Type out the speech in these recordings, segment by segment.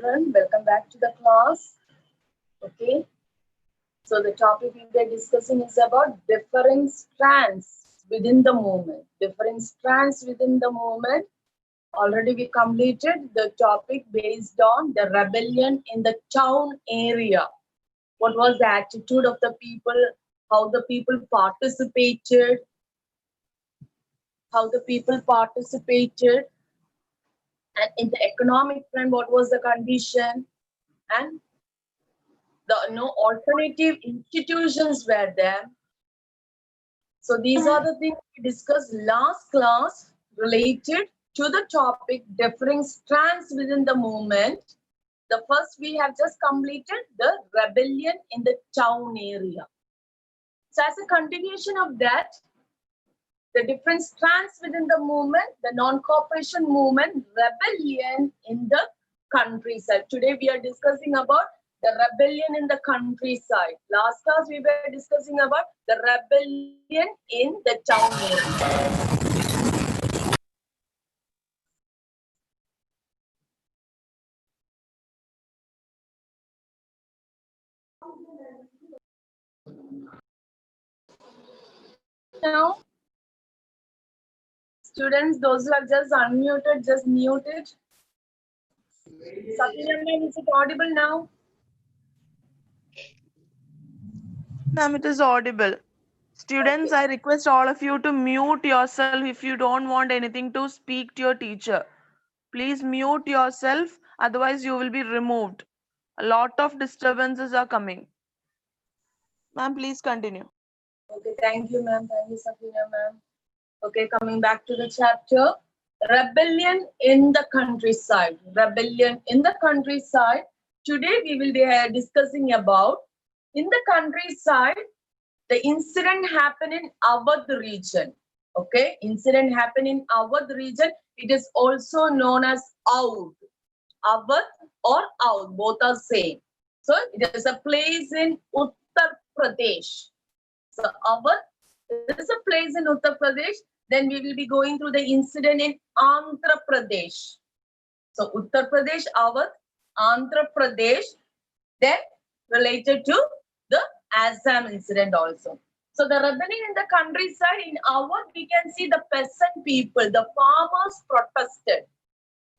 children, welcome back to the class. Okay, so the topic we were discussing is about different strands within the movement. Different strands within the movement. Already we completed the topic based on the rebellion in the town area. What was the attitude of the people? How the people participated? How the people participated? And in the economic front, what was the condition? And the no alternative institutions were there. So these are the things we discussed last class related to the topic differing strands within the movement. The first we have just completed the rebellion in the town area. So as a continuation of that, the different strands within the movement, the non-cooperation movement, rebellion in the countryside. Today we are discussing about the rebellion in the countryside. Last class we were discussing about the rebellion in the town area. Now, students, those who are just unmuted, just mute it. Satyam, is it audible now? Ma'am, it is audible. Students, Okay. I request all of you to mute yourself if you don't want anything to speak to your teacher. Please mute yourself, otherwise you will be removed. A lot of disturbances are coming. Ma'am, please continue. Okay, thank you, ma'am. Thank you, Safina, ma'am. Okay, coming back to the chapter. Rebellion in the countryside. Rebellion in the countryside. Today we will be discussing about in the countryside, the incident happened in Awadh region. Okay, incident happened in Awadh region. It is also known as Oudh. Awadh or Oudh, both are same. So it is a place in Uttar Pradesh. So Awadh, there is a place in Uttar Pradesh. Then we will be going through the incident in Andhra Pradesh. So Uttar Pradesh, Awadh, Andhra Pradesh, then related to the Assam incident also. So the rebellion in the countryside in Awadh, we can see the peasant people, the farmers protested.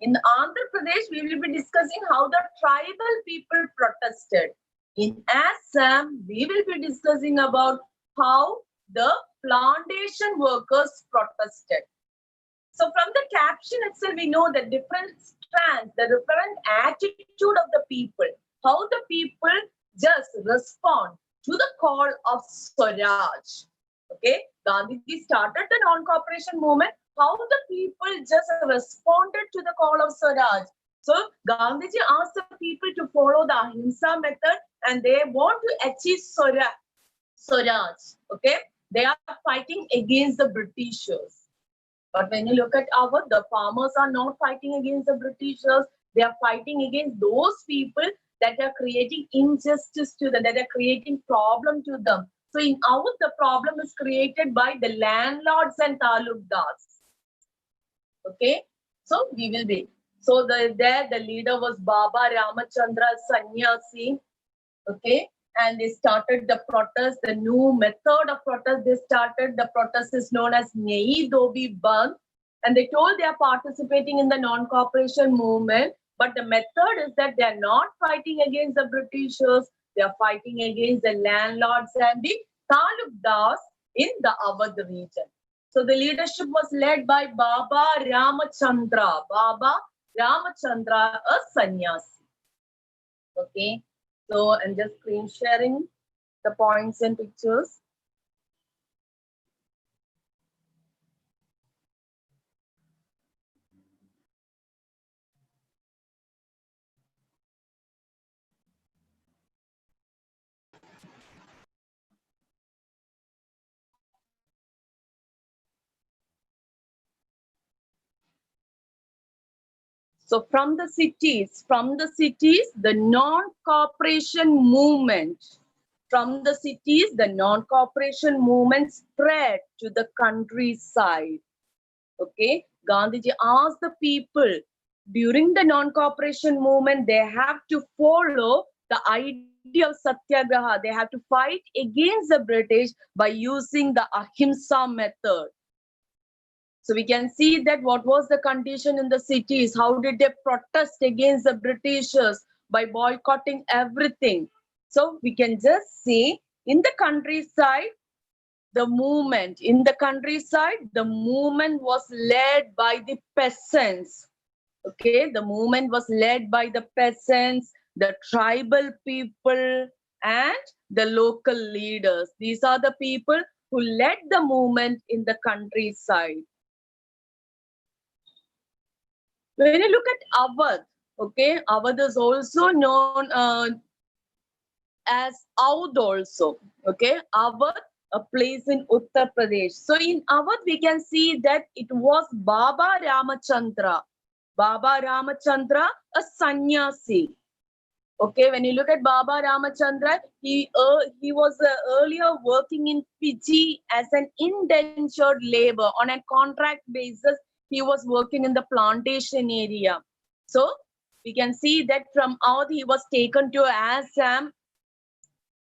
In Andhra Pradesh, we will be discussing how the tribal people protested. In Assam, we will be discussing about how the plantation workers protested. So from the caption itself, we know the different strands, the different attitude of the people, how the people just respond to the call of Swaraj. Okay, Gandhiji started the non-cooperation movement. How the people just responded to the call of Swaraj. So Gandhiji asked the people to follow the Ahimsa method and they want to achieve Swaraj. Okay, they are fighting against the Britishers. But when you look at our, the farmers are not fighting against the Britishers. They are fighting against those people that are creating injustice to them, that are creating problem to them. So in our, the problem is created by the landlords and talukdars. Okay, so we will be. So the leader was Baba Ramachandra Sanyasi. Okay, and they started the protest. The new method of protest they started. The protest is known as Nahi Dobi Bandh, and they told they are participating in the non-cooperation movement. But the method is that they are not fighting against the Britishers. They are fighting against the landlords and the talukdars in the Awadh region. So the leadership was led by Baba Ramachandra. Baba Ramachandra, a sannyasi. Okay. So I'm just screen sharing the points and pictures. So from the cities, the non-cooperation movement, from the cities, the non-cooperation movement spread to the countryside. Okay, Gandhiji asked the people during the non-cooperation movement, they have to follow the idea of satyagraha. They have to fight against the British by using the ahimsa method. So we can see that what was the condition in the cities, how did they protest against the Britishers by boycotting everything. So we can just see in the countryside, the movement was led by the peasants. Okay, the movement was led by the peasants, the tribal people, and the local leaders. These are the people who led the movement in the countryside. When you look at Awadh, okay, Awadh is also known as Oudh also, okay, Awadh, a place in Uttar Pradesh. So in Awadh, we can see that it was Baba Ramachandra, a sannyasi. Okay, when you look at Baba Ramachandra, he was earlier working in Fiji as an indentured labor on a contract basis. He was working in the plantation area. So we can see that from Oudh he was taken to Assam.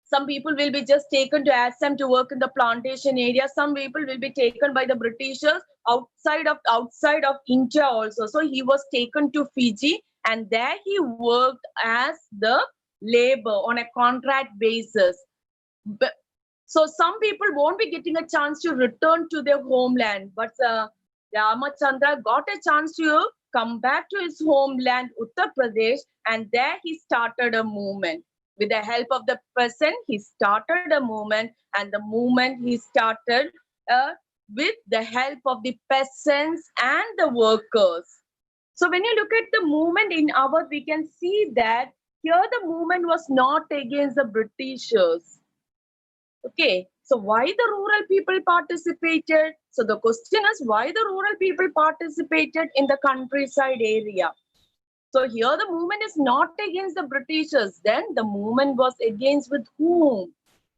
Some people will be just taken to Assam to work in the plantation area. Some people will be taken by the Britishers outside of India also. So he was taken to Fiji, and there he worked as the labor on a contract basis. But, so some people won't be getting a chance to return to their homeland, but Ramachandra got a chance to come back to his homeland, Uttar Pradesh, and there he started a movement. With the help of the peasant, he started a movement, and the movement he started with the help of the peasants and the workers. So when you look at the movement in Awadh, we can see that here the movement was not against the Britishers. Okay, so why the rural people participated? So the question is why the rural people participated in the countryside area. So here the movement is not against the Britishers. Then the movement was against with whom?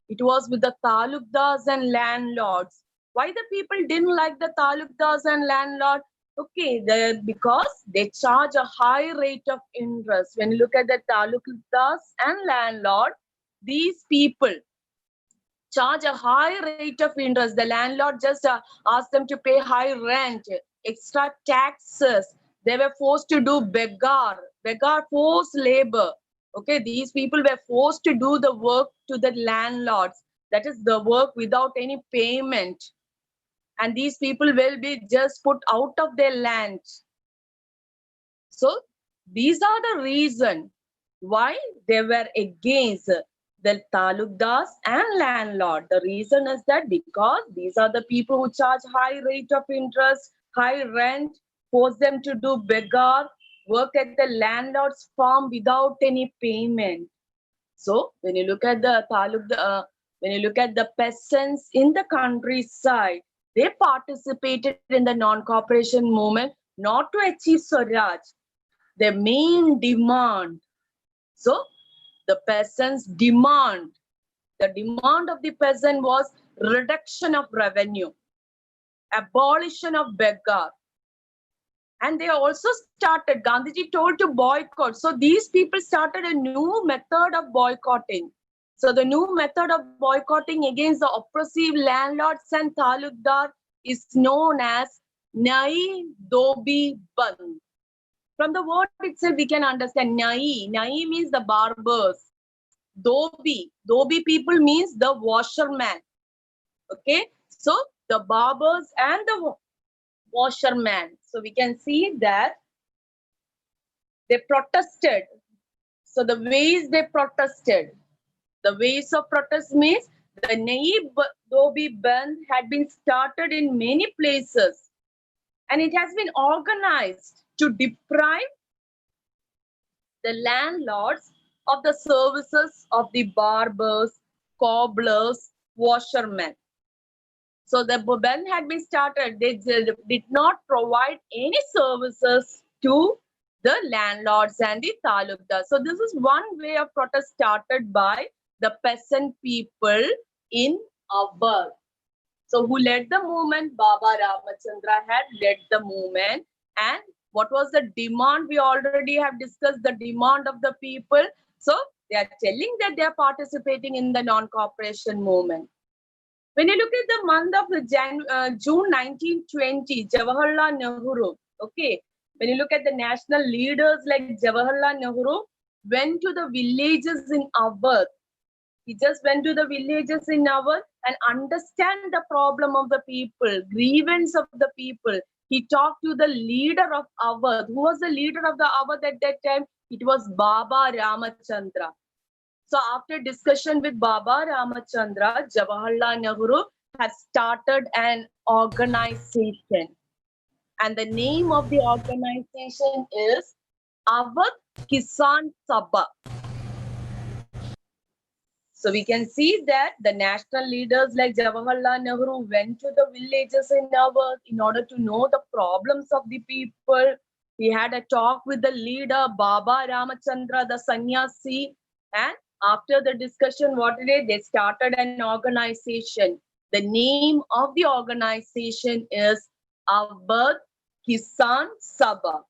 It was with the talukdars and landlords. Why the people didn't like the talukdars and landlords? Okay, because they charge a high rate of interest. When you look at the talukdars and landlord, these people charge a high rate of interest. The landlord just asked them to pay high rent, extra taxes. They were forced to do begar, forced labor. Okay, these people were forced to do the work to the landlords. That is the work without any payment. And these people will be just put out of their land. So these are the reason why they were against the talukdars and landlord. The reason is that because these are the people who charge high rate of interest, high rent, force them to do begar, work at the landlord's farm without any payment. So when you look at the when you look at the peasants in the countryside, they participated in the non-cooperation movement not to achieve Swaraj. Their main demand. So the peasants' demand, the demand of the peasant was reduction of revenue, abolition of begar. And they also started, Gandhiji told to boycott. So these people started a new method of boycotting. So the new method of boycotting against the oppressive landlords and talukdar is known as Nai Dobi Band. From the word itself, we can understand Nai. Nai means the barbers. Dobi people means the washerman. Okay, so the barbers and the washerman. So we can see that they protested. So the ways they protested, the ways of protest means the Nai Dobi Band had been started in many places, and it has been organized to deprive the landlords of the services of the barbers, cobblers, washermen. So the band had been started. They did not provide any services to the landlords and the talukdar. So this is one way of protest started by the peasant people in Awadh. So who led the movement? Baba Ramachandra had led the movement, and What was the demand? We already have discussed the demand of the people. So they are telling that they are participating in the non-cooperation movement. When you look at the month of June 1920, Jawaharlal Nehru, okay, when you look at the national leaders like Jawaharlal Nehru, went to the villages in Awadh. He just went to the villages in Awadh and understand the problem of the people, grievance of the people. He talked to the leader of Awadh. Who was the leader of the Awadh at that time? It was Baba Ramachandra. So after discussion with Baba Ramachandra, Jawaharlal Nehru has started an organization. And the name of the organization is Awadh Kisan Sabha. So we can see that the national leaders like Jawaharlal Nehru went to the villages in Awadh in order to know the problems of the people. He had a talk with the leader, Baba Ramachandra, the sannyasi. And after the discussion, what did they started an organization. The name of the organization is Awadh Kisan Sabha.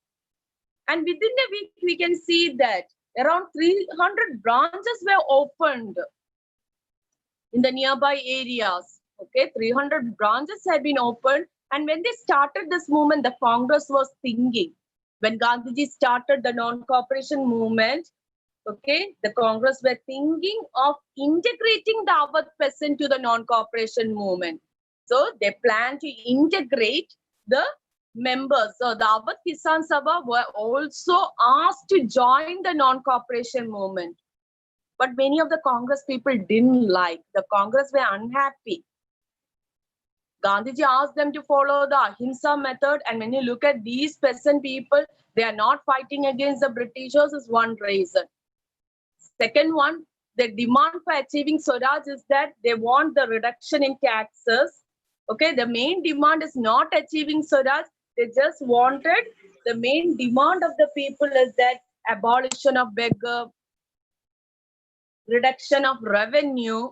And within a week, we can see that around 300 branches were opened in the nearby areas. Okay, 300 branches had been opened. And when they started this movement, the Congress was thinking, when Gandhiji started the non-cooperation movement, okay, the Congress were thinking of integrating the Awadh peasant to the non-cooperation movement. So they planned to integrate the members. So the Awadh Kisan Sabha were also asked to join the non-cooperation movement. But many of the Congress people didn't like. The Congress were unhappy. Gandhiji asked them to follow the Ahimsa method. And when you look at these peasant people, they are not fighting against the Britishers is one reason. Second one, the demand for achieving Swaraj is that they want the reduction in taxes. Okay, the main demand is not achieving Swaraj. They just wanted, the main demand of the people is that abolition of beggar, reduction of revenue.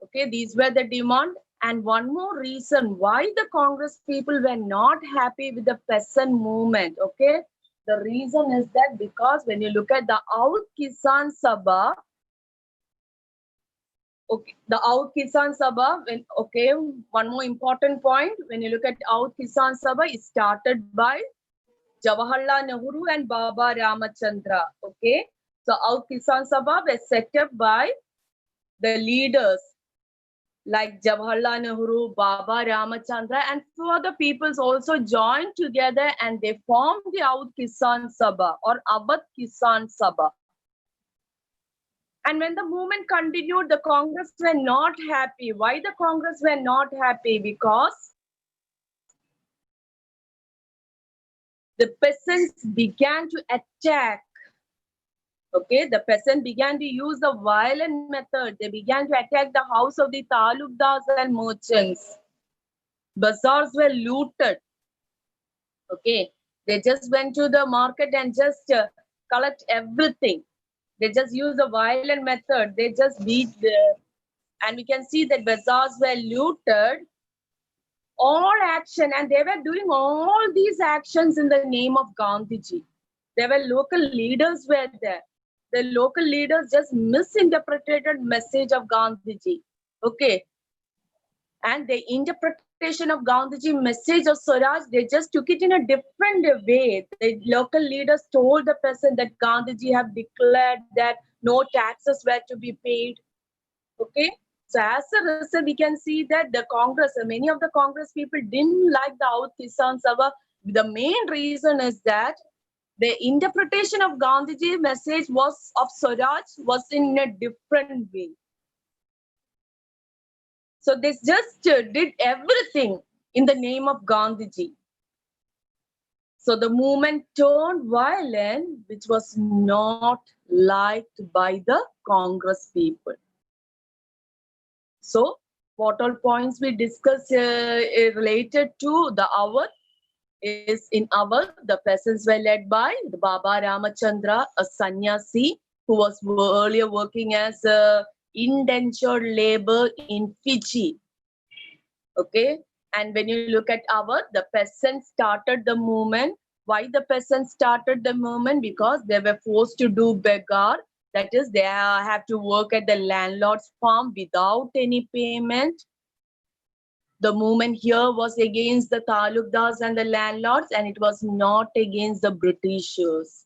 Okay, these were the demand. And one more reason why the Congress people were not happy with the peasant movement. Okay, the reason is that because when you look at the Awadh Kisan Sabha, okay, the Awadh Kisan Sabha, when, okay, one more important point, when you look at Awadh Kisan Sabha, it started by Jawaharlal Nehru and Baba Ramachandra. Okay, so Awadh Kisan Sabha was set up by the leaders like Jawaharlal Nehru, Baba Ramachandra, and few other peoples also joined together and they formed the Awadh Kisan Sabha or Awadh Kisan Sabha. And when the movement continued, the Congress were not happy. Why the Congress were not happy? Because the peasants began to attack. Okay, the peasant began to use the violent method. They began to attack the house of the talukdars and merchants. Bazaars were looted. Okay, they just went to the market and just collect everything. They just use the violent method. They just beat and we can see that bazaars were looted. All action, and they were doing all these actions in the name of Gandhiji. There were local leaders were there. The local leaders just misinterpreted message of Gandhiji. Okay. And the interpretation of Gandhiji message of Swaraj, they just took it in a different way. The local leaders told the person that Gandhiji have declared that no taxes were to be paid. Okay. So as a result, we can see that the Congress, many of the Congress people didn't like the Awadh Kisan Sabha. The main reason is that the interpretation of Gandhiji's message was of Swaraj was in a different way. So they just did everything in the name of Gandhiji. So the movement turned violent, which was not liked by the Congress people. So what all points we discussed related to the Awadh is in Awadh, the peasants were led by the Baba Ramachandra, a sannyasi who was earlier working as indentured labor in Fiji. Okay, And when you look at the peasants started the movement. Why the peasants started the movement? Because they were forced to do beggar. That is, they have to work at the landlord's farm without any payment. The movement here was against the talukdars and the landlords, and it was not against the Britishers.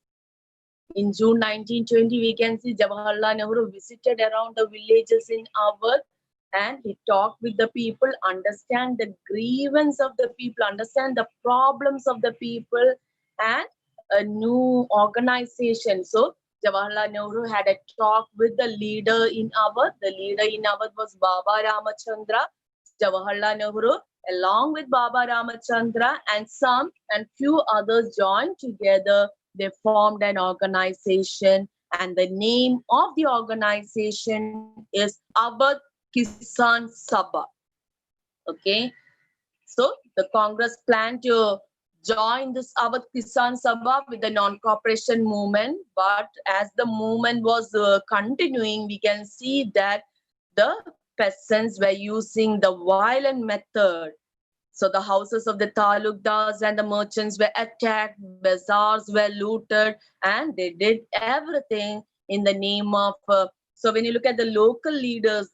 In June 1920, we can see Jawaharlal Nehru visited around the villages in Awadh, and he talked with the people, understand the grievance of the people, understand the problems of the people, and a new organization. So Jawaharlal Nehru had a talk with the leader in Awadh. The leader in Awadh was Baba Ramachandra. Jawaharlal Nehru, along with Baba Ramachandra and few others joined together. They formed an organization, and the name of the organization is Awadh Kisan Sabha. Okay, so the Congress planned to join this Awadh Kisan Sabha with the non-cooperation movement, but as the movement was continuing, we can see that the peasants were using the violent method. So the houses of the talukdars and the merchants were attacked, bazaars were looted, and they did everything in the name of. So when you look at the local leaders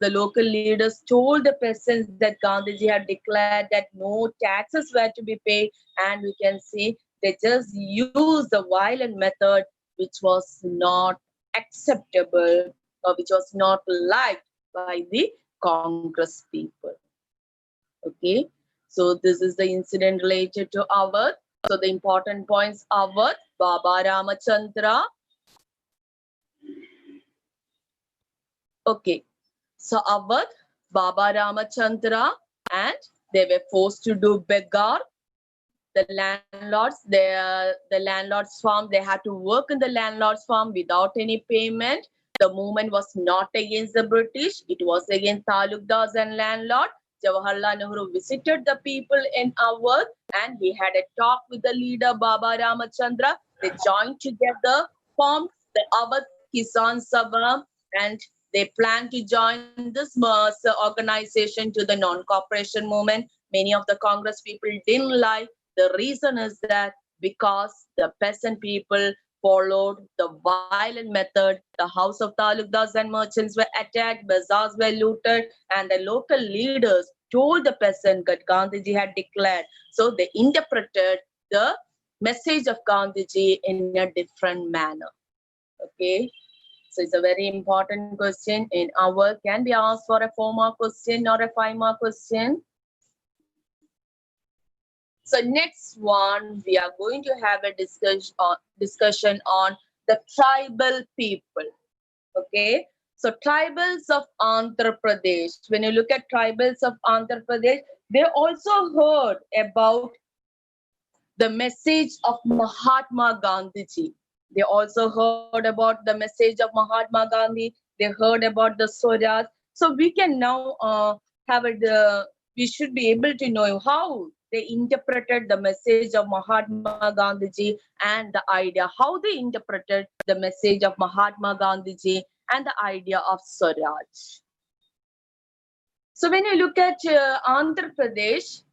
told the peasants that Gandhiji had declared that no taxes were to be paid, and we can see they just used the violent method, which was not acceptable or which was not liked by the Congress people. Okay. So this is the incident related to Awadh. So the important points: Awadh, Baba Ramachandra. Okay. So Awadh, Baba Ramachandra, and they were forced to do beggar. The landlord's farm, they had to work in the landlord's farm without any payment. The movement was not against the British, it was against talukdars and landlord. Jawaharlal Nehru visited the people in Awadh, and he had a talk with the leader Baba Ramachandra. They joined together, formed the Awadh Kisan Sabha, and they planned to join this organization to the non-cooperation movement. Many of the Congress people didn't like. The reason is that because the peasant people followed the violent method, the house of talukdars and merchants were attacked, bazaars were looted, and the local leaders told the peasant that Gandhiji had declared. So they interpreted the message of Gandhiji in a different manner. Okay. So it's a very important question in our. Can be asked for a 4-mark question or a 5-mark question? So next one, we are going to have a discussion on the tribal people. Okay. So tribals of Andhra Pradesh. When you look at tribals of Andhra Pradesh, they also heard about the message of Mahatma Gandhiji. They also heard about the message of Mahatma Gandhi. They heard about the Swaraj. So we can now we should be able to know how they interpreted the message of Mahatma Gandhiji and the idea, how they interpreted the message of Mahatma Gandhiji and the idea of Swaraj. So when you look at Andhra Pradesh,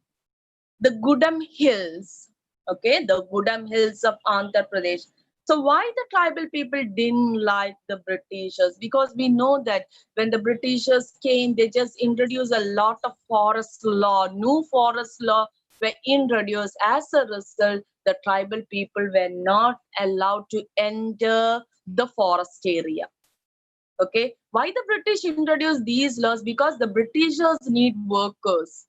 the Gudam Hills, okay, the Gudam Hills of Andhra Pradesh. So why the tribal people didn't like the Britishers? Because we know that when the Britishers came, they just introduced a lot of forest law, new forest law were introduced. As a result, the tribal people were not allowed to enter the forest area. Okay, why the British introduced these laws? Because the Britishers need workers.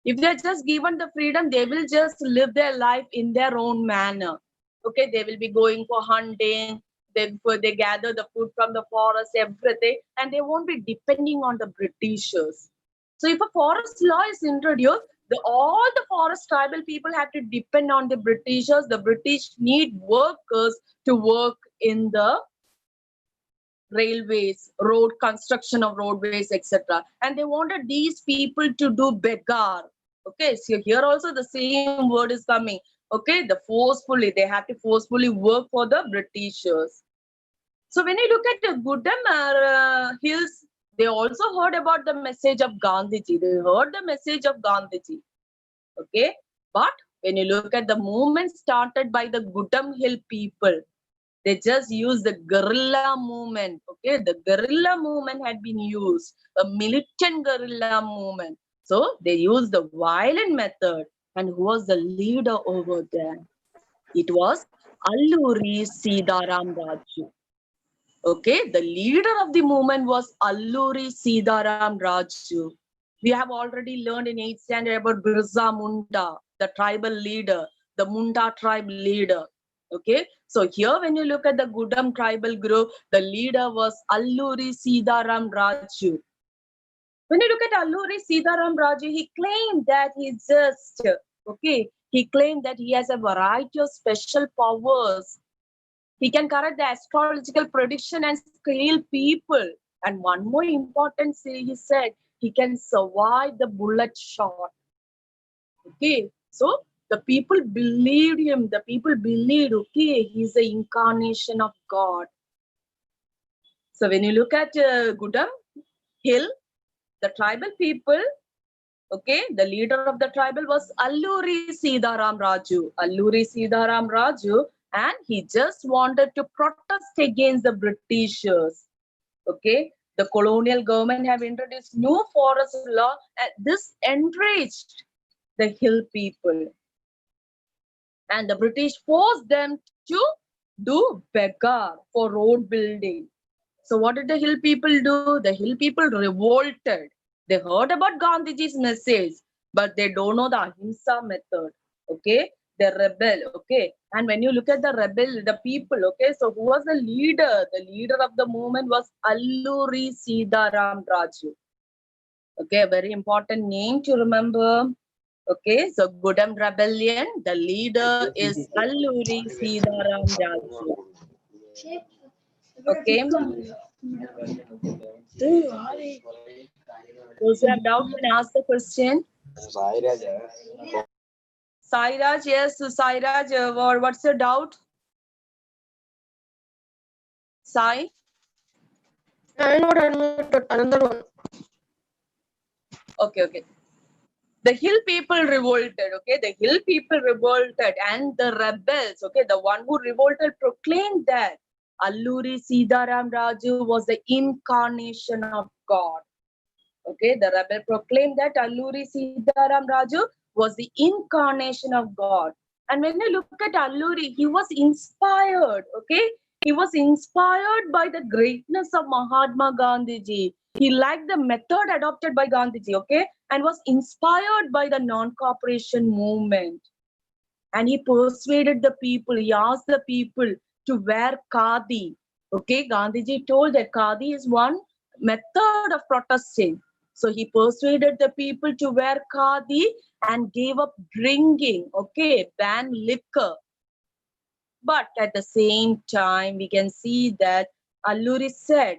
If they're just given the freedom, they will just live their life in their own manner. Okay, they will be going for hunting, they gather the food from the forest, everything, and they won't be depending on the Britishers. So if a forest law is introduced, all the forest tribal people have to depend on the Britishers. The British need workers to work in the railways, road construction of roadways, etc. And they wanted these people to do beggar. Okay, so here also the same word is coming. Okay, they have to forcefully work for the Britishers. So when you look at the Gudam Hills, they also heard about the message of Gandhiji. They heard the message of Gandhiji. Okay, but when you look at the movement started by the Gudam Hill people, they just used the guerrilla movement. Okay, the guerrilla movement had been used, a militant guerrilla movement. So they used the violent method. And who was the leader over there? It was Alluri Sidaram Raju. Okay, the leader of the movement was Alluri Sidaram Raju. We have already learned in 8th standard about Birsa Munda, the tribal leader, the Munda tribe leader. Okay, so here when you look at the Gudam tribal group, the leader was Alluri Sidaram Raju. When you look at Alluri Sidaram Raju, he claimed that he claimed that he has a variety of special powers. He can correct the astrological prediction and scale people. And one more important thing he said, he can survive the bullet shot. Okay, so the people believed him. The people believed, okay, he's the incarnation of God. So when you look at Gudam Hill, the tribal people, okay, the leader of the tribal was Alluri Sidaram Raju. Alluri Sidaram Raju, and he just wanted to protest against the Britishers. Okay, the colonial government have introduced new forest law, and this enraged the hill people. And the British forced them to do beggar for road building. So what did the hill people do? The hill people revolted. They heard about Gandhiji's message, but they don't know the Ahimsa method. Okay, they rebel. Okay, and when you look at the rebel, the people. Okay, so who was the leader? The leader of the movement was Alluri Sidaram Raju. Okay, a very important name to remember. Okay, so Gudam Rebellion, the leader is Alluri Sidaram Raju. Okay. Those who have doubt can ask the question. Sairaj, yes, Sairaj, what's your doubt? Sai? I not unmuted. Another one. Okay. The hill people revolted, okay? The hill people revolted, and the rebels, okay? The one who revolted proclaimed that Alluri Sidaram Raju was the incarnation of God. Okay, the rebel proclaimed that Alluri Sidaram Raju was the incarnation of God. And when you look at Alluri, he was inspired, okay? He was inspired by the greatness of Mahatma Gandhiji. He liked the method adopted by Gandhiji, okay? And was inspired by the non-cooperation movement. And he persuaded the people, he asked the people to wear khadi. Okay, Gandhiji told that khadi is one method of protesting. So he persuaded the people to wear khadi and gave up drinking, okay, ban liquor. But at the same time, we can see that Alluri said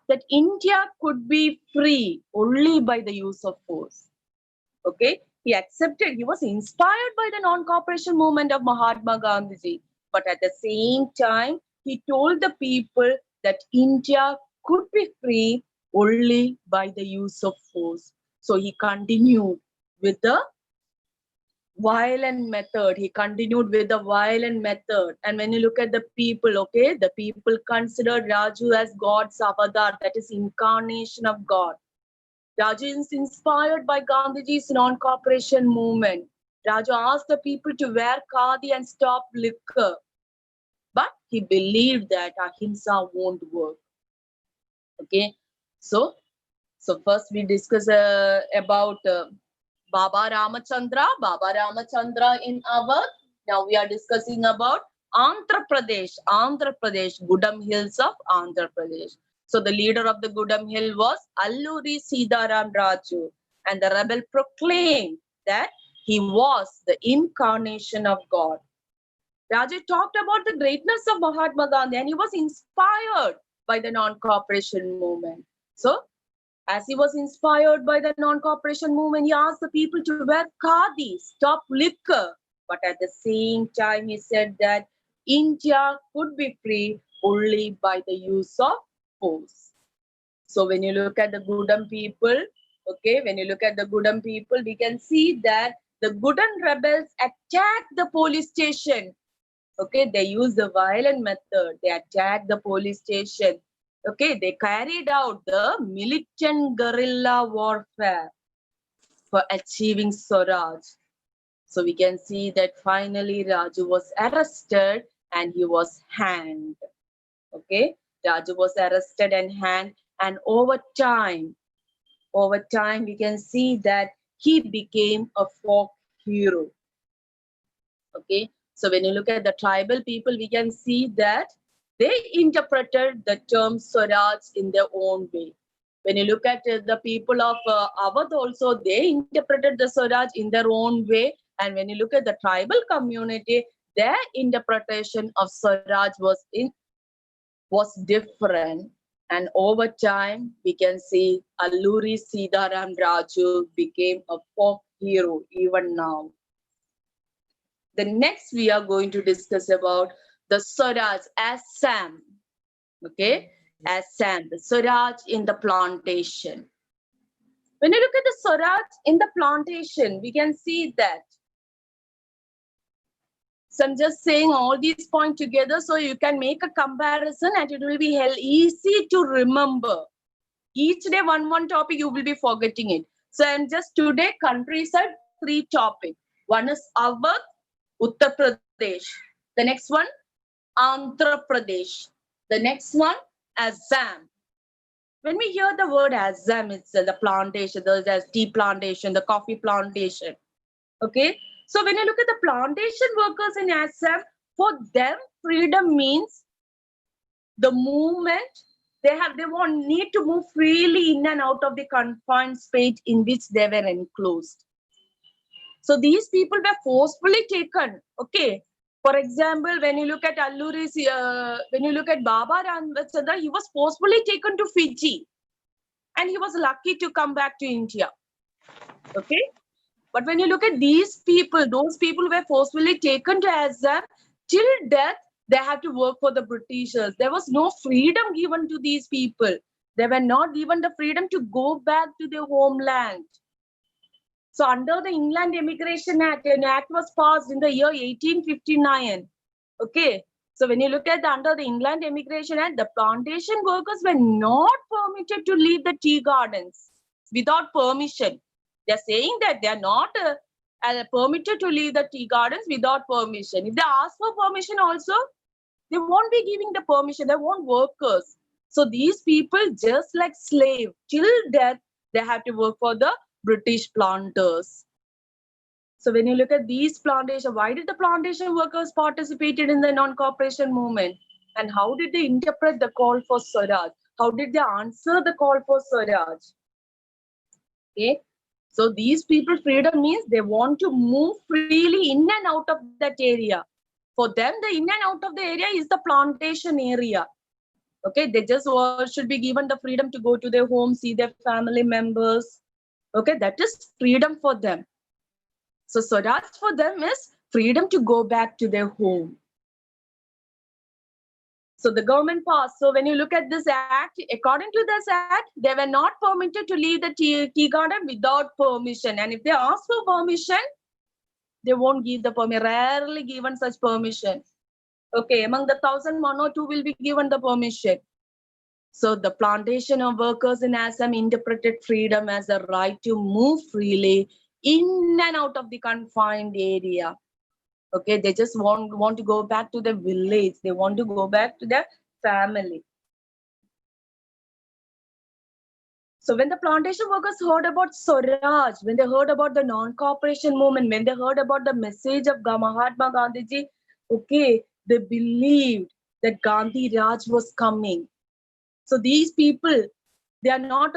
that India could be free only by the use of force. Okay, he accepted, he was inspired by the non-cooperation movement of Mahatma Gandhiji. But at the same time, he told the people that India could be free only by the use of force. So he continued with the violent method. He continued with the violent method. And when you look at the people, okay, the people considered Raju as God's avatar, that is incarnation of God. Raju is inspired by Gandhiji's non-cooperation movement. Raju asked the people to wear khadi and stop liquor. But he believed that ahimsa won't work. Okay, so first we discuss about Baba Ramachandra. Baba Ramachandra in Awadh. Now we are discussing about Andhra Pradesh. Andhra Pradesh, Gudam Hills of Andhra Pradesh. So the leader of the Gudam Hill was Alluri Sidaram Raju. And the rebel proclaimed that he was the incarnation of God. Raju talked about the greatness of Mahatma Gandhi, and he was inspired by the non-cooperation movement. So as he was inspired by the non-cooperation movement, he asked the people to wear khadi, stop liquor. But at the same time, he said that India could be free only by the use of force. So when you look at the Gudam people, okay, when you look at the Gudam people, we can see that the Gudan rebels attacked the police station. Okay, they used the violent method. They attacked the police station. Okay, they carried out the militant guerrilla warfare for achieving Swaraj. So we can see that finally Raju was arrested and he was hanged. Okay, Raju was arrested and hanged, and over time we can see that he became a folk hero. Okay, so when you look at the tribal people, we can see that they interpreted the term Swaraj in their own way. When you look at the people of Awadh also, they interpreted the Swaraj in their own way. And when you look at the tribal community, their interpretation of Swaraj was different. And over time, we can see Alluri Sitaram Raju became a folk hero even now. The next we are going to discuss about the Swaraj Assam. Okay, Assam, the Swaraj in the plantation. When you look at the Swaraj in the plantation, we can see that. So I'm just saying all these points together so you can make a comparison and it will be easy to remember. Each day one topic, you will be forgetting it. So I'm just today countryside 3 topics. One is Awadh, Uttar Pradesh. The next one, Andhra Pradesh. The next one, Assam. When we hear the word Assam, it's the plantation, there's tea plantation, the coffee plantation. Okay. So when you look at the plantation workers in Assam, for them, freedom means the movement. They need to move freely in and out of the confined space in which they were enclosed. So these people were forcefully taken. Okay. For example, when you look at Alluri's, when you look at Baba Ramchandra, he was forcefully taken to Fiji. And he was lucky to come back to India. Okay. But when you look at these people, those people were forcefully taken to Assam. Till death, they had to work for the Britishers. There was no freedom given to these people. They were not given the freedom to go back to their homeland. So under the Inland Immigration Act, an act was passed in the year 1859. Okay. So when you look at under the Inland Immigration Act, the plantation workers were not permitted to leave the tea gardens without permission. They're saying that they're not permitted to leave the tea gardens without permission. If they ask for permission also, they won't be giving the permission. They want workers. So these people, just like slaves, till death, they have to work for the British planters. So when you look at these plantations, why did the plantation workers participated in the non-cooperation movement? And how did they interpret the call for Swaraj? How did they answer the call for Swaraj? Okay. So these people, freedom means they want to move freely in and out of that area. For them, the in and out of the area is the plantation area. Okay, they just should be given the freedom to go to their home, see their family members. Okay, that is freedom for them. So Swaraj for them is freedom to go back to their home. So the government passed. So when you look at this act, according to this act, they were not permitted to leave the tea garden without permission. And if they ask for permission, they won't give the permission, rarely given such permission. Okay, among the 1,000, 1 or 2 will be given the permission. So the plantation of workers in Assam interpreted freedom as a right to move freely in and out of the confined area. Okay, they just want to go back to the village. They want to go back to their family. So when the plantation workers heard about Swaraj, when they heard about the non-cooperation movement, when they heard about the message of Mahatma Gandhiji, okay, they believed that Gandhi Raj was coming. So these people, they are not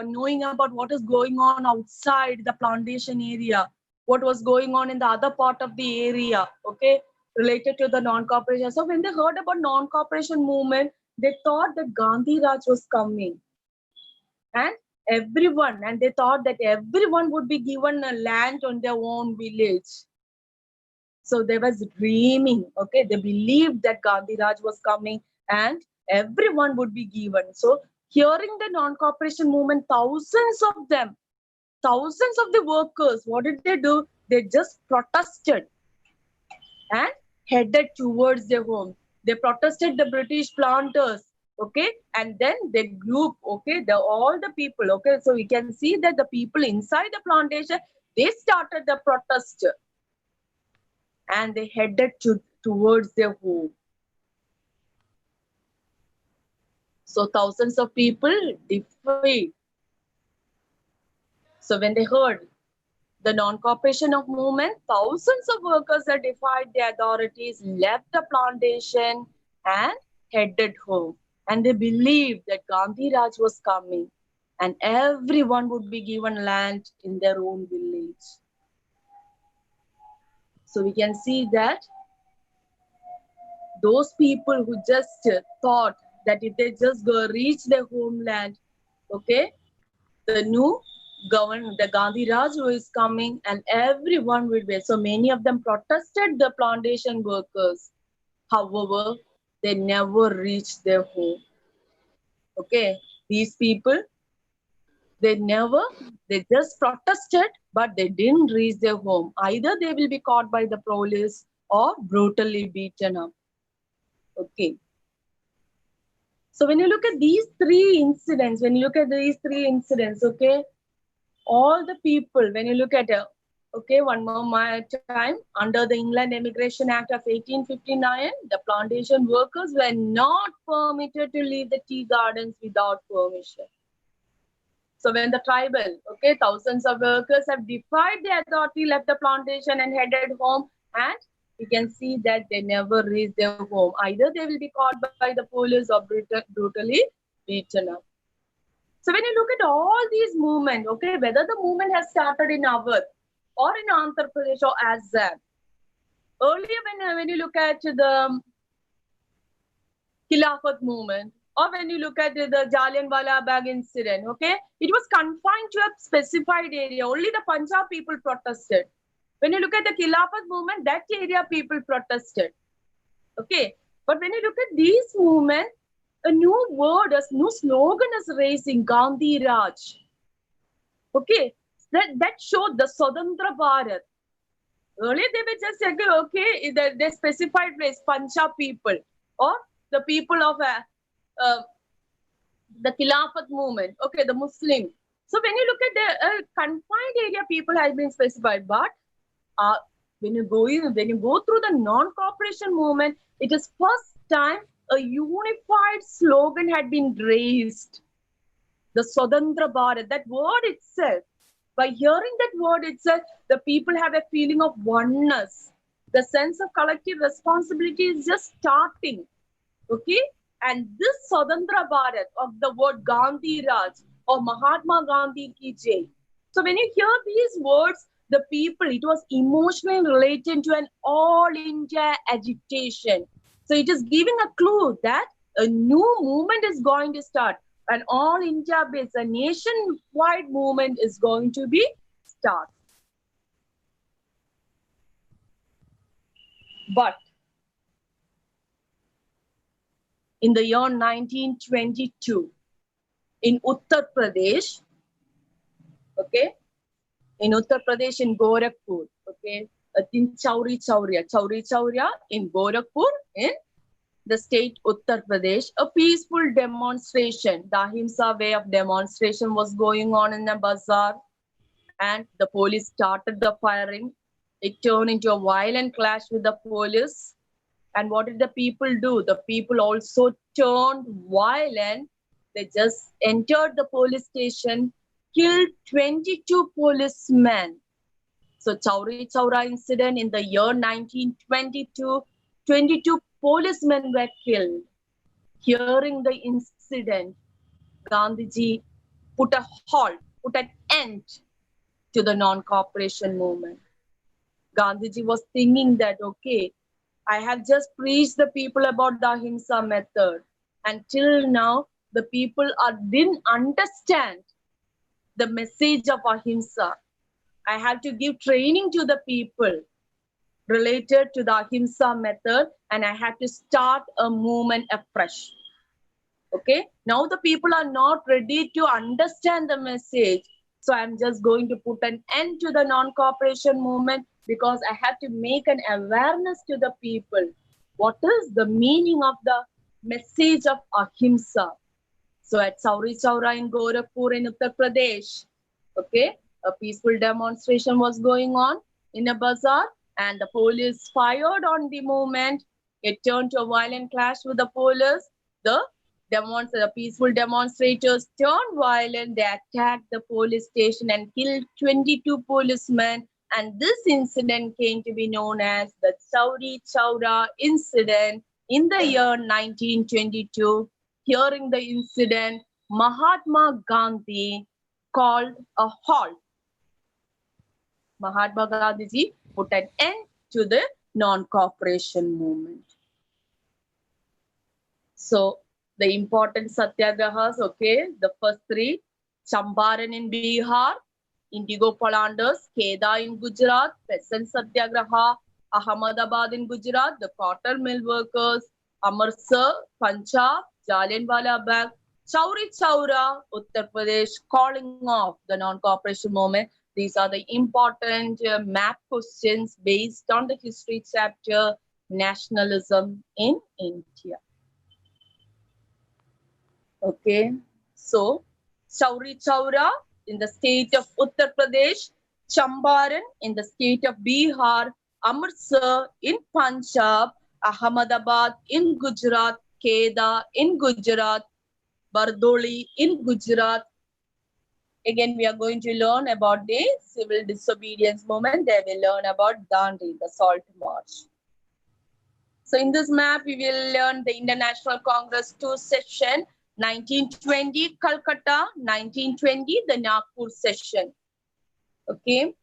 knowing about what is going on outside the plantation area, what was going on in the other part of the area, okay, related to the non-cooperation. So when they heard about non-cooperation movement, they thought that Gandhi Raj was coming. And they thought that everyone would be given a land on their own village. So they was dreaming, okay, they believed that Gandhi Raj was coming and everyone would be given. So hearing the non-cooperation movement, thousands of them, thousands of the workers, what did they do? they just protested and headed towards their home. They protested the British planters, okay, and then the group, okay, all the people, okay, so we can see that the people inside the plantation, they started the protest and they headed towards their home. So thousands of people defied. So when they heard the non-cooperation of movement, thousands of workers that defied the authorities left the plantation and headed home. And they believed that Gandhi Raj was coming and everyone would be given land in their own village. So we can see that those people who just thought that if they just go reach their homeland, okay, the Gandhi Raj who is coming and everyone will be. So many of them protested the plantation workers. However, they never reached their home. Okay, these people, they just protested, but they didn't reach their home. Either they will be caught by the police or brutally beaten up. Okay. So when you look at these three incidents, okay, all the people, when you look at okay, one more time, under the Inland Immigration Act of 1859, the plantation workers were not permitted to leave the tea gardens without permission. So when the tribal, okay, thousands of workers have defied the authority, left the plantation and headed home, and you can see that they never reach their home. Either they will be caught by the police or brutally beaten up. So when you look at all these movements, okay, whether the movement has started in Awadh or in Andhra Pradesh or Assam, earlier when you look at the Khilafat movement, or when you look at the Jallianwala Bagh incident, okay, it was confined to a specified area. Only the Punjab people protested. When you look at the Khilafat movement, that area people protested. Okay, but when you look at these movements, a new word, a new slogan is raising, Gandhi Raj. Okay, that showed the Swatantra Bharat. Earlier they were just saying, okay, the specified place, Punjab people or the people of the Khilafat movement, okay, the Muslim. So when you look at the confined area, people have been specified, but when you go through the non-cooperation movement, it is first time a unified slogan had been raised. The Swatantra Bharat, that word itself, by hearing that word itself, the people have a feeling of oneness. The sense of collective responsibility is just starting. Okay? And this Swatantra Bharat of the word Gandhi Raj or Mahatma Gandhi ki Jai. So when you hear these words, the people, it was emotionally related to an all India agitation. So it is giving a clue that a new movement is going to start. An all India based, a nationwide movement is going to be start. But in the year 1922, in Uttar Pradesh, okay, in Uttar Pradesh, in Gorakhpur, okay, in Chauri Chauria in Gorakhpur, in the state Uttar Pradesh, a peaceful demonstration, the Ahimsa way of demonstration was going on in a bazaar, and the police started the firing. It turned into a violent clash with the police. And what did the people do? The people also turned violent. They just entered the police station, killed 22 policemen. So Chauri Chaura incident in the year 1922, 22 policemen were killed. Hearing the incident, Gandhiji put a halt, put an end to the non-cooperation movement. Gandhiji was thinking that, okay, I have just preached the people about the Ahimsa method. And till now, the people didn't understand the message of Ahimsa. I have to give training to the people related to the Ahimsa method, and I had to start a movement afresh. Okay, now the people are not ready to understand the message. So I'm just going to put an end to the non-cooperation movement because I have to make an awareness to the people. What is the meaning of the message of Ahimsa? So at Sauri Chaura in Gorakhpur in Uttar Pradesh, okay, a peaceful demonstration was going on in a bazaar and the police fired on the movement. It turned to a violent clash with the police. The peaceful demonstrators turned violent. They attacked the police station and killed 22 policemen. And this incident came to be known as the Chauri Chaura incident in the year 1922. Hearing the incident, Mahatma Gandhi called a halt. Mahatma Gandhi ji put an end to the non-cooperation movement. So the important satyagrahas, okay, the first three: Champaran in Bihar, Indigo Polanders, Kheda in Gujarat, Peasant Satyagraha, Ahmedabad in Gujarat, the cotton mill workers, Amritsar, Punjab, Jallianwala Bagh, Chauri Chaura, Uttar Pradesh, calling off the non-cooperation movement. These are the important map questions based on the history chapter, Nationalism in India. Okay, so Chauri Chaura in the state of Uttar Pradesh, Champaran in the state of Bihar, Amritsar in Punjab, Ahmedabad in Gujarat, Kheda in Gujarat, Bardoli in Gujarat. Again, we are going to learn about the civil disobedience movement. They will learn about Dandi, the Salt March. So in this map, we will learn the International Congress 2 session, 1920 Calcutta, 1920 the Nagpur session. Okay.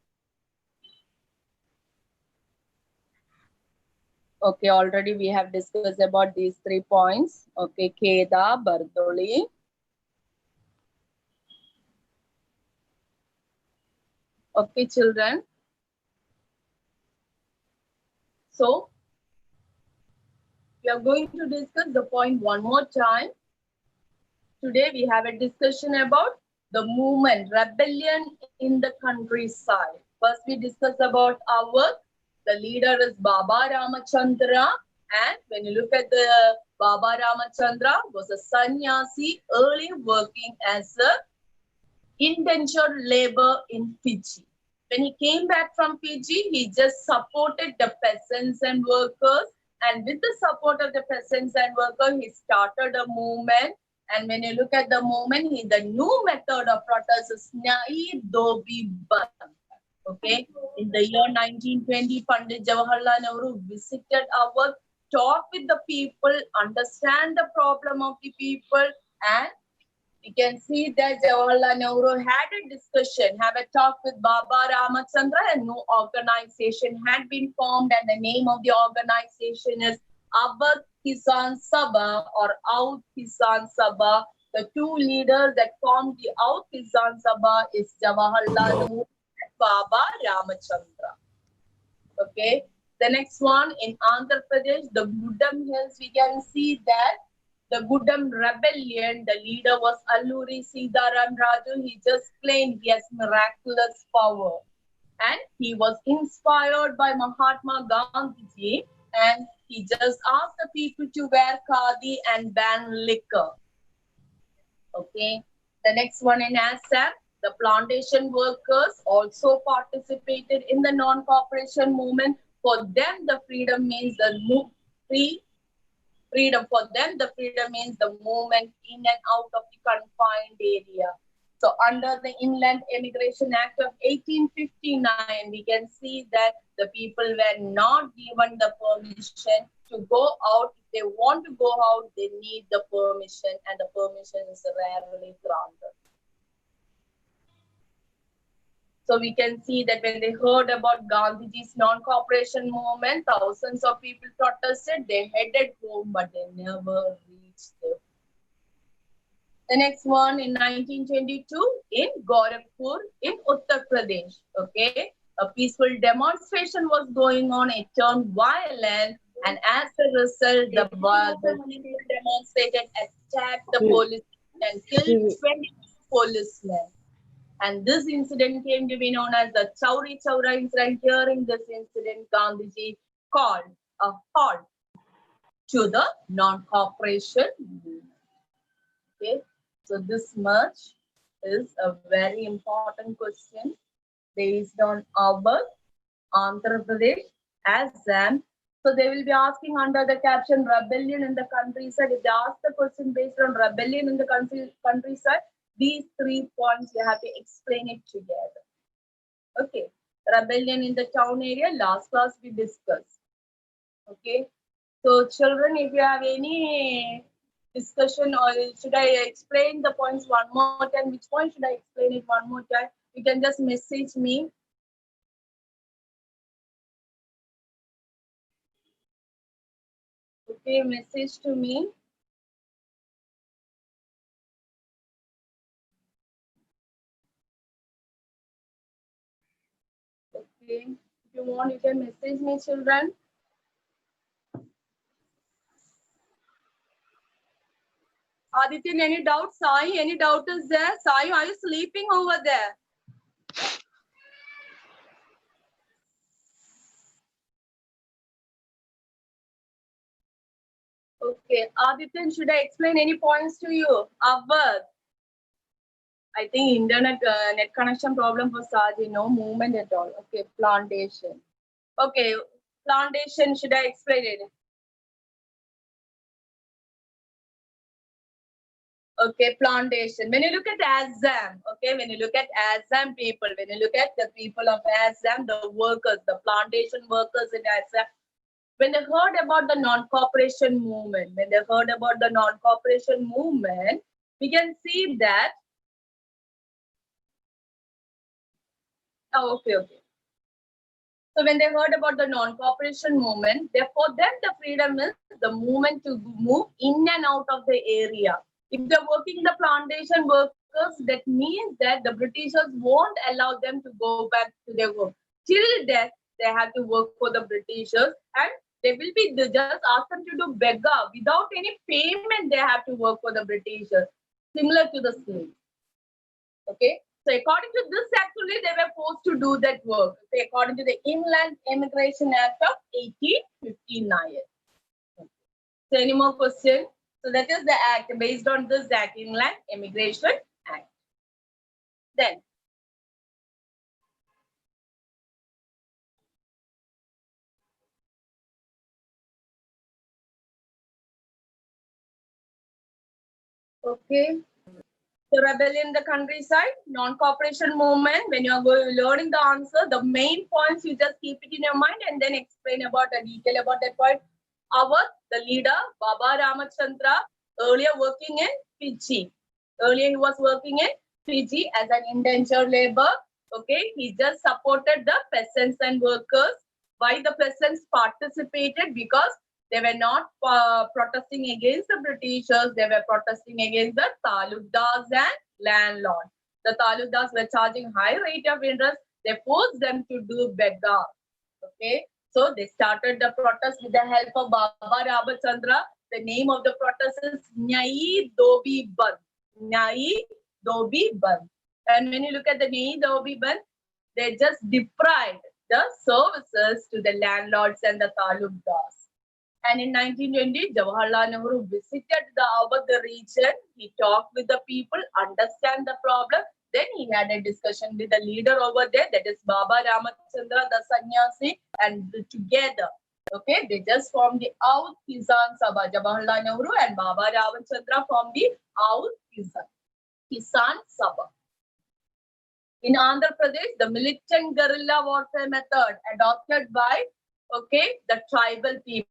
Okay, already we have discussed about these 3 points. Okay, Kheda, Bardoli. Okay, children. So, we are going to discuss the point one more time. Today we have a discussion about the movement, rebellion in the countryside. First we discuss about our work. The leader is Baba Ramachandra, and when you look at the Baba Ramachandra was a sannyasi early working as a indentured labor in Fiji. When he came back from Fiji, he just supported the peasants and workers, and with the support of the peasants and workers, he started a movement. And when you look at the movement, the new method of protest is Nahi Dobi Bandh. Okay, in the year 1920, Pandit Jawaharlal Nehru visited our, talked with the people, understand the problem of the people, and we can see that Jawaharlal Nehru had a discussion, have a talk with Baba Ramachandra, and no organization had been formed, and the name of the organization is Awadh Kisan Sabha or Audh Kisan Sabha. The two leaders that formed the Audh Kisan Sabha is Jawaharlal Nehru and Baba Ramachandra. Okay, the next one in Andhra Pradesh, the Gudam Hills, we can see that the Gudam rebellion, the leader was Alluri Sidaram Raju. He just claimed he has miraculous power. And he was inspired by Mahatma Gandhi, and he just asked the people to wear khadi and ban liquor. Okay. The next one in Assam, the plantation workers also participated in the non-cooperation movement. For them, the freedom means the freedom. For them, the freedom means the movement in and out of the confined area. So under the Inland Immigration Act of 1859, we can see that the people were not given the permission to go out. If they want to go out, they need the permission, and the permission is rarely granted. So we can see that when they heard about Gandhiji's non-cooperation movement, thousands of people protested. They headed home, but they never reached there. The next one in 1922 in Gorakhpur in Uttar Pradesh. Okay, a peaceful demonstration was going on. It turned violent, and as a result, the people demonstrated, attacked the police and killed 20 policemen. And this incident came to be known as the Chauri Chaura incident. Hearing this incident, Gandhiji called a halt to the non-cooperation movement. Okay, so this much is a very important question based on our Andhra Pradesh Assam. So they will be asking under the caption rebellion in the countryside. If they ask the question based on rebellion in the countryside, these 3 points you have to explain it together. Okay, rebellion in the town area, last class we discussed. Okay, so children, if you have any discussion or should I explain the points one more time, which point should I explain it one more time, you can just message me. Okay, message to me. Okay, if you want, you can message me, children. Aditya, any doubt? Sai, any doubt is there? Sai, are you sleeping over there? Okay, Aditya, should I explain any points to you? Avad. I think internet net connection problem for Saji, no movement at all. Okay, plantation. Okay, plantation, should I explain it? Okay, plantation. When you look at Assam, okay, when you look at Assam people, when you look at the people of Assam, the workers, the plantation workers in Assam, when they heard about the non-cooperation movement, we can see that. Oh, okay. So when they heard about the non-cooperation movement, for them the freedom is the movement to move in and out of the area. If they're working the plantation workers, that means that the Britishers won't allow them to go back to their work. Till death, they have to work for the Britishers, and they will be just ask them to do beggar without any payment. They have to work for the Britishers, similar to the slaves. Okay. So according to this, actually, they were forced to do that work. Okay, according to the Inland Immigration Act of 1859. So any more questions? So that is the act. Based on this act, Inland Immigration Act. Then, okay. So rebellion in the countryside, non-cooperation movement. When you are learning the answer, the main points you just keep it in your mind and then explain about the detail about that point. The leader, Baba Ramachandra, earlier working in Fiji. Earlier he was working in Fiji as an indentured labor. Okay, he just supported the peasants and workers. Why the peasants participated? Because they were not protesting against the Britishers. They were protesting against the talukdars and landlords. The talukdars were charging high rate of interest. They forced them to do beggar. Okay, so they started the protest with the help of Baba Ramachandra. The name of the protest is Nyai Dobi Bandh. Nyai Dobi Bandh. And when you look at the Nyai Dobi Bandh, they just deprived the services to the landlords and the talukdars. And in 1920, Jawaharlal Nehru visited the Awadh region. He talked with the people, understand the problem. Then he had a discussion with the leader over there, that is Baba Ramachandra, the sannyasi, and together, okay, they just formed the Awadh Kisan Sabha. Jawaharlal Nehru and Baba Ramachandra formed the Awadh Kisan Sabha. In Andhra Pradesh, the militant guerrilla warfare method adopted by, okay, the tribal people.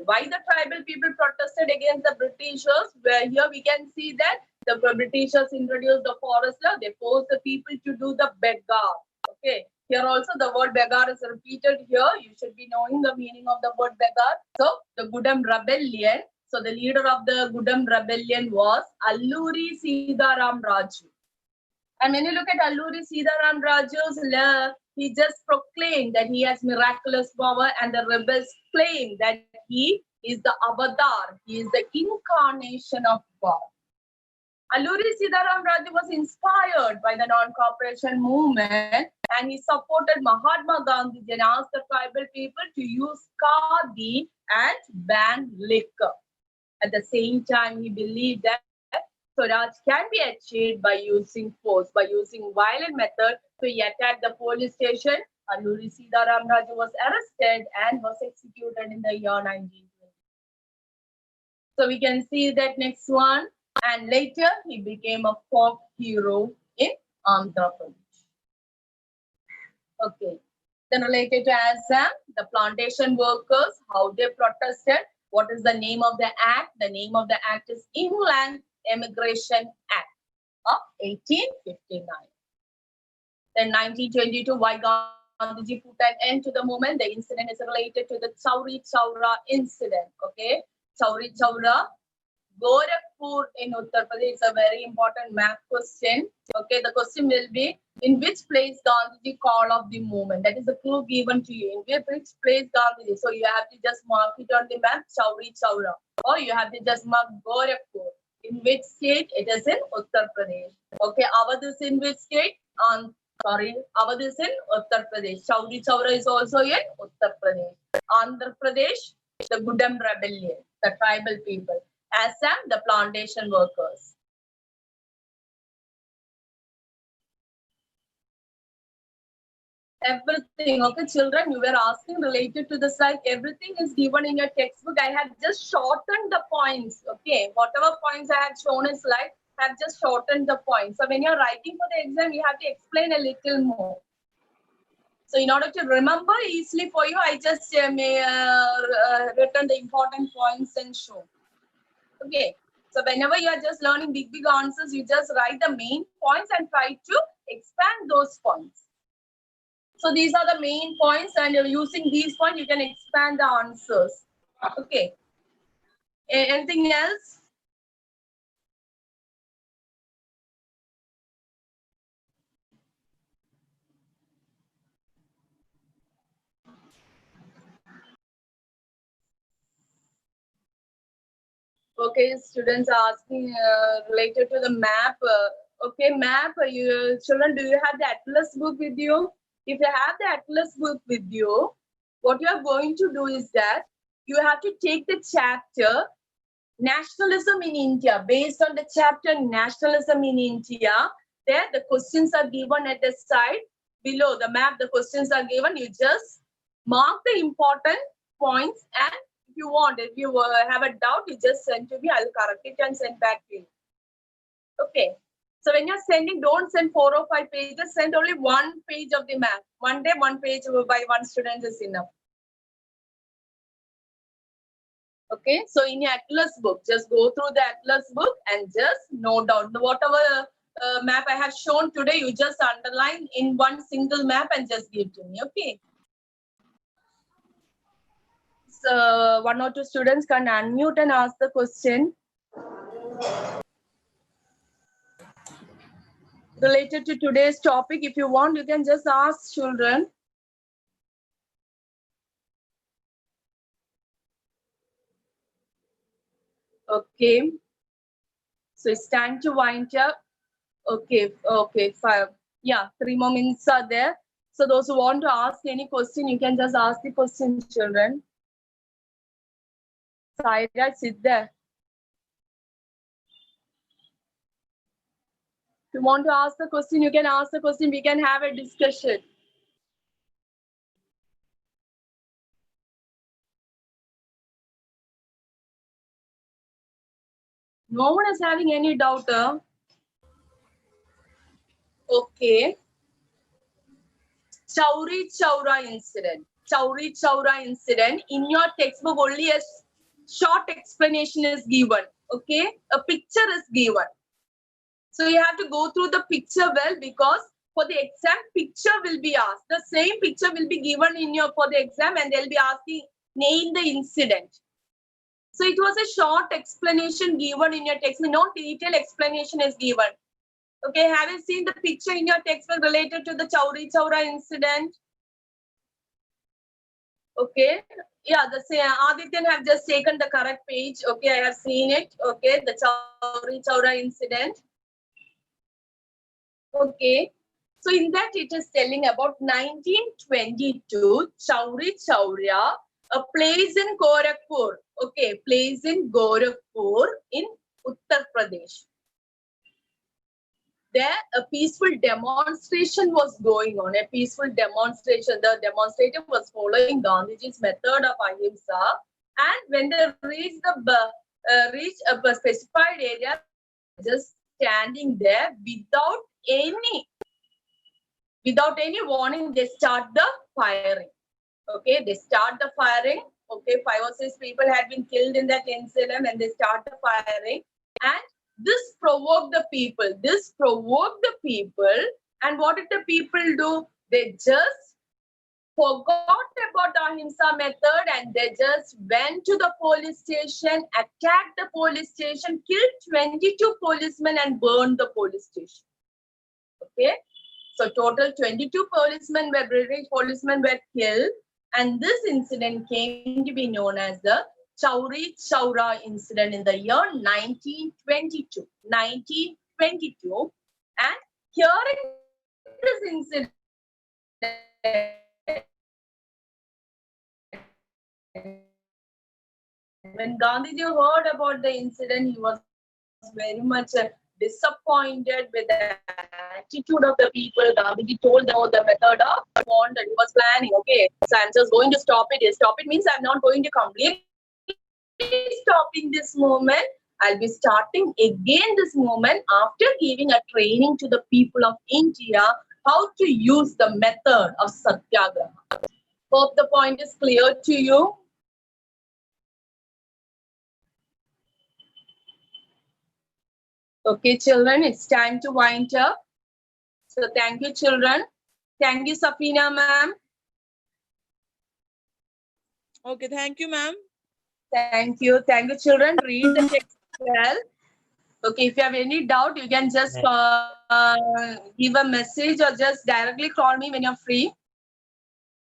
Why the tribal people protested against the Britishers? Where here we can see that the Britishers introduced the forest law. They forced the people to do the beggar. Okay. Here also the word beggar is repeated here. You should be knowing the meaning of the word beggar. So the Gudam Rebellion. So the leader of the Gudam Rebellion was Alluri Sidaram Raju. And when you look at Alluri Sidaram Raju's, he just proclaimed that he has miraculous power, and the rebels claim that he is the avatar, he is the incarnation of God. Alluri Sidaram Raju was inspired by the non-cooperation movement and he supported Mahatma Gandhi and asked the tribal people to use khadi and ban liquor. At the same time, he believed that Swaraj can be achieved by using force, by using violent method. So he attacked the police station. Alluri Sidaram Raju was arrested and was executed in the year 1920. So we can see that next one. And later he became a folk hero in Andhra Pradesh. Okay. Then related to Assam, the plantation workers, how they protested. What is the name of the act? The name of the act is Inland Immigration Act of 1859. Then 1922, why Gandhiji put an end to the movement? The incident is related to the Chauri Chaura incident. Okay. Chauri Chaura, Gorakhpur in Uttar Pradesh is a very important map question. Okay, the question will be, in which place Gandhiji call of the movement? That is the clue given to you. In which place Gandhiji? So you have to just mark it on the map, Chauri Chaura. Or you have to just mark Gorakhpur. In which state? It is in Uttar Pradesh. Okay, Awadh is in which state? Awadh is in Uttar Pradesh. Chauri Chaura is also in Uttar Pradesh. Andhra Pradesh, the Gudam rebellion, the tribal people. Assam, the plantation workers. Everything, okay, children, you were asking related to the slide. Everything is given in your textbook. I have just shortened the points, okay. Whatever points I have shown in slide, I have just shortened the points. So when you're writing for the exam, you have to explain a little more. So in order to remember easily for you, I just written the important points and show. Okay. So whenever you are just learning big answers, you just write the main points and try to expand those points. So these are the main points, and using these points, you can expand the answers. Okay. Anything else? Okay, students are asking related to the map. Okay, map. Children, do you have the atlas book with you? If you have the atlas book with you, what you are going to do is that you have to take the chapter Nationalism in India. Based on the chapter Nationalism in India, there the questions are given at the side. Below the map, the questions are given. You just mark the important points, and if you want, if you have a doubt, you just send to me. I'll correct it and send back to you. Okay. So when you're sending, don't send 4 or 5 pages. Send only 1 page of the map. One day, 1 page by 1 student is enough. Okay. So in your atlas book, just go through the atlas book and just note down whatever map I have shown today. You just underline in one single map and just give to me. Okay. So 1 or 2 students can unmute and ask the question related to today's topic. If you want, you can just ask children. Okay. So it's time to wind up. Okay. Okay. 5. Yeah. 3 more minutes are there. So those who want to ask any question, you can just ask the question, children. Saira, sit there. If you want to ask the question, you can ask the question. We can have a discussion. No one is having any doubt. Okay. Chauri Chaura incident. Chauri Chaura incident. In your textbook, only a short explanation is given. Okay. A picture is given. So you have to go through the picture well, because for the exam, picture will be asked. The same picture will be given in your for the exam, and they'll be asking, name the incident. So it was a short explanation given in your textbook. No detailed explanation is given. Okay, have you seen the picture in your textbook related to the Chauri Chaura incident? Okay, Yeah, the same. Adityan have just taken the correct page. Okay, I have seen it. Okay, the Chauri Chaura incident. Okay, so in that it is telling about 1922 Chauri Chaura, a place in Gorakhpur. Okay, place in Gorakhpur in Uttar Pradesh. There, a peaceful demonstration was going on. A peaceful demonstration. The demonstrator was following Gandhiji's method of ahimsa, and when they reached a specified area, just standing there without any warning, they start the firing. Okay, they start the firing. Okay, 5 or 6 people had been killed in that incident, and they start the firing. And this provoked the people. And what did the people do? They just forgot about the ahimsa method, and they just went to the police station, attacked the police station, killed 22 policemen, and burned the police station. Okay. So total 22 British policemen were killed, and this incident came to be known as the Chauri Chaura incident in the year 1922. 1922, and hearing this incident, when Gandhiji heard about the incident, he was very much disappointed with the attitude of the people. Gandhiji told them the method of wanted. He was planning. Okay, so I'm just going to stop it. Stop it means I'm not going to completely stopping this movement. I'll be starting again this movement after giving a training to the people of India how to use the method of Satyagraha. Hope the point is clear to you. Okay, children, it's time to wind up. So thank you, children. Thank you, Safina, ma'am. Okay, thank you, ma'am. Thank you. Thank you, children. Read the text well. Okay, if you have any doubt, you can just give a message or just directly call me when you're free.